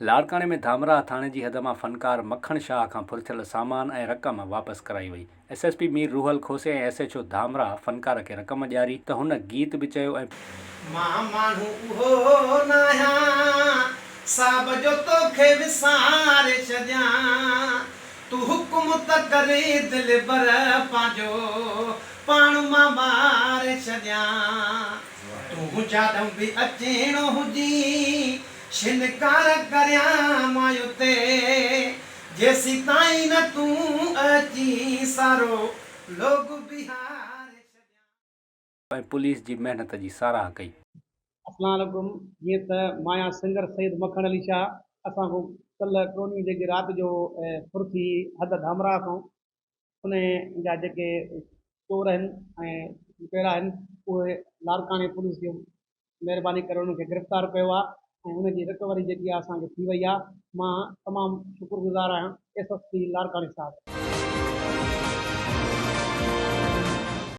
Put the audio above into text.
लाड़काणे में धामरा थाणे जी हद में फनकार मखण शाह का फुरथियल सामान ऐं रक़म वापस कराई वई। SSP मीर रूहल खोसे ऐं SHO धामरा फनकार के रक़म ॾियारी त हुन गीत बि चयो ऐं मां माण्हू उहो न आहियां साब जो तोखे विसारे छॾियां तूं हुकुम त करे दिलि भर पंहिंजो पाण मां मारे छॾियां तूं जाॾो बि अचणो हुजी शिनकार करियां मायो ते जेसीं ताईं न तूं अची सारो लोग बिहारे छॾियां। पुलिस जी मेहनत जी साराह कई। अस्सलाम वालेकुम। जीअं त मां सिंगर सईद मखण अली शाह असांखो कल्ह क्रोनी जेकी राति जो फुर थी हद धामरा खां उन जा जेके चोर आहिनि ऐं लुटेरा आहिनि उहे लाड़काणे पुलिस जो महिरबानी करे उन्हनि खे गिरफ़्तार कयो आहे ऐं उनजी रिकवरी जेकी आहे असांखे थी वई आहे। मां तमामु शुक्रगुज़ार आहियां SSP लाड़काणे साहब।